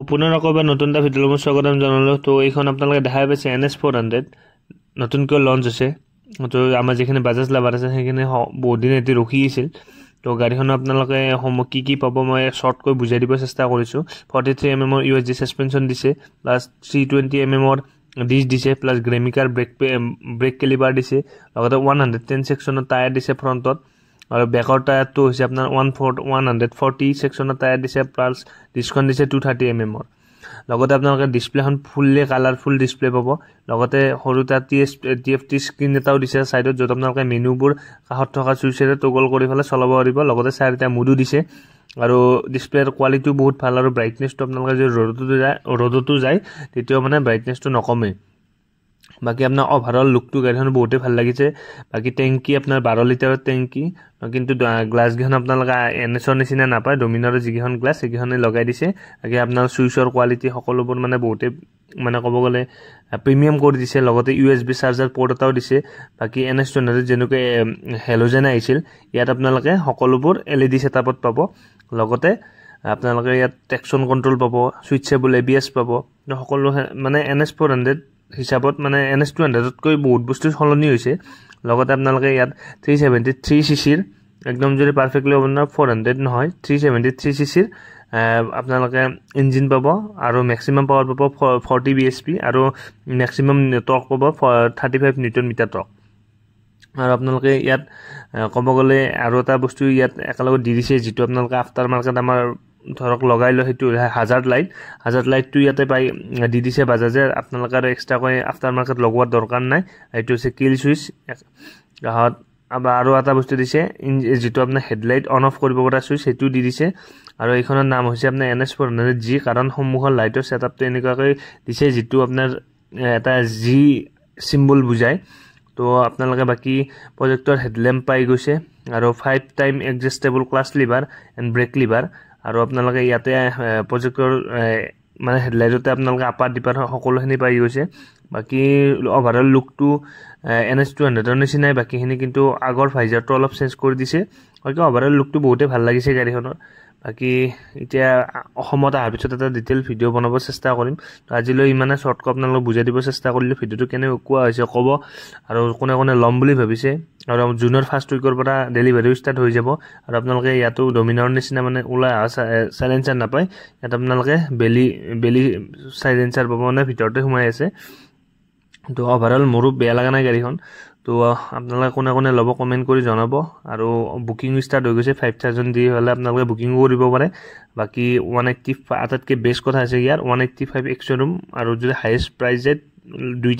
পুনৰ আকৌ এবাৰ নতুন এটা ভিডিঅ'লৈ মই স্বাগতম জনালোঁ। তো এইখন আপোনালোকে দেখাই পাইছে NS400 নতুনকৈ লঞ্চ হৈছে। তো আমাৰ যিখিনি বাজাজ লাভাৰ আছে সেইখিনি বহুত দিন এটি ৰখি আছিল। তো গাড়ীখন আপোনালোকে কি পাব মই শ্বৰ্টকৈ বুজাই দিব চেষ্টা কৰিছোঁ। 43mm USD সাসপেনশন দিছে, প্লাছ 320mm ডিছ দিছে, প্লাছ গ্ৰেমিকাৰ ব্ৰেক কেলিবাৰ দিছে, লগতে 110 ছেকশ্যনৰ টায়াৰ দিছে ফ্ৰণ্টত, আৰু বেকৰ টায়াৰটো হৈছে আপোনাৰ 140 ছেকশ্যনৰ টায়াৰ দিছে, প্লাছ ডিছখন দিছে 230mm। লগতে আপোনালোকে ডিছপ্লেখন ফুল্লি কালাৰফুল ডিছপ্লে পাব। লগতে সৰু এটা TFT স্ক্ৰীন এটাও দিছে ছাইডত, য'ত আপোনালোকে মেনুবোৰ কাষত থকা চুইচেৰে টগল কৰি পেলাই চলাব পাৰিব। লগতে চাৰিটা মুডো দিছে, আৰু ডিছপ্লেৰ কোৱালিটিও বহুত ভাল, আৰু ব্ৰাইটনেছটো আপোনালোকে যদি ৰ'দতো যায় তেতিয়াও মানে ব্ৰাইটনেছটো নকমে। বাকী আপোনাৰ অভাৰঅল লুকটো গাড়ীখন বহুতেই ভাল লাগিছে। বাকী টেংকি আপোনাৰ 12 লিটাৰৰ টেংকি, কিন্তু গ্লাছকেইখন আপোনালোকে NSৰ নিচিনা নাপায়। ডমিনাৰৰ যিকেইখন গ্লাছ সেইকেইখনে লগাই দিছে। বাকী আপোনাৰ চুইচৰ কোৱালিটি সকলোবোৰ মানে বহুতেই মানে ক'ব গ'লে প্ৰিমিয়াম কৰি দিছে। লগতে USB চাৰ্জাৰ পৰ্ট এটাও দিছে। বাকী NS200 যেনেকৈ হেলোজেন আহিছিল, ইয়াত আপোনালোকে সকলোবোৰ LED ছেটআপত পাব। লগতে আপোনালোকে ইয়াত ট্ৰেকশ্যন কণ্ট্ৰল পাব, ছুইচেবল ABS পাব। সকলো মানে NS400 হিচাপত মানে NS200তকৈ বহুত বস্তু সলনি হৈছে। লগতে আপোনালোকে ইয়াত 373cc একদম যদি পাৰফেক্টলি আপোনাৰ 400 নহয় 373cc আপোনালোকে ইঞ্জিন পাব, আৰু মেক্সিমাম পাৱাৰ পাব 40 bhp, আৰু মেক্সিমাম টৰ্ক পাব 35 নিউটন মিটাৰ টৰ্ক। আৰু আপোনালোকে ইয়াত ক'ব গ'লে আৰু এটা বস্তু ইয়াত একেলগে দি দিছে, যিটো আপোনালোকে আফটাৰ মাৰ্কেট আমাৰ ধৰক লগাই লয়, সেইটো হাজাৰ্ড লাইটটো ইয়াতে পাই দি দিছে বাজাজে। আপোনালোকে আৰু এক্সট্ৰাকৈ আফটাৰ মাৰ্কেট লগোৱাৰ দৰকাৰ নাই। এইটো হৈছে কিল চুইচ। আৰু এটা বস্তু দিছে, যিটো আপোনাৰ হেডলাইট অন অফ কৰিব পৰা চুইচ, সেইটো দি দিছে। আৰু এইখনৰ নাম হৈছে আপোনাৰ NS400G, কাৰণ সন্মুখৰ লাইটৰ ছেটআপটো এনেকুৱাকৈ দিছে যিটো আপোনাৰ এটা G চিম্বল বুজায়। তো আপোনালোকে বাকী প্ৰজেক্টৰ হেডলেম্প পাই গৈছে, আৰু 5 time adjustable class lever and break lever. আৰু আপোনালোকে ইয়াতে প্ৰজেক্টৰ মানে হেডলাইটতে আপোনালোকে আপাৰ ডিপাৰ সকলোখিনি পাই গৈছে। বাকী অভাৰঅল লুকটো NS200ৰ নিচিনাই বাকীখিনি, কিন্তু আগৰ ভাইজাৰটো অলপ চেঞ্জ কৰি দিছে। বাকী অভাৰঅল লুকটো বহুতেই ভাল লাগিছে গাড়ীখনৰ। বাকী এতিয়া অসমত অহাৰ পিছত এটা ডিটেইল ভিডিঅ' বনাব চেষ্টা কৰিম। তো আজিলৈ ইমানে শ্বৰ্টকৈ আপোনালোকক বুজাই দিব চেষ্টা কৰিলোঁ। ভিডিঅ'টো কেনেকুৱা হৈছে ক'ব, আৰু কোনে কোনে ল'ম বুলি ভাবিছে। আৰু জুনৰ ফাৰ্ষ্ট উইকৰ পৰা ডেলিভাৰীও ষ্টাৰ্ট হৈ যাব। আৰু আপোনালোকে ইয়াতো ডমিনাৰৰ নিচিনা মানে ওলাই অহা চাইলেঞ্চাৰ নাপায়। ইয়াত আপোনালোকে বেলি চাইলেঞ্চাৰ পাব, মানে ভিতৰতে সোমাই আছে। তো অভাৰঅল মোৰো বেয়া লগা নাই গাড়ীখন। তো আপোনালোকে কোনে কোনে ল'ব কমেণ্ট কৰি জনাব। আৰু বুকিং ষ্টাৰ্ট হৈ গৈছে, 5000 দি হ'লে আপোনালোকে বুকিঙো কৰিব পাৰে। বাকী 185 আটাইতকৈ বেষ্ট কথা আছে ইয়াৰ 185 এক্স ৰুম, আৰু যদি হায়েষ্ট প্ৰাইজ যায় 2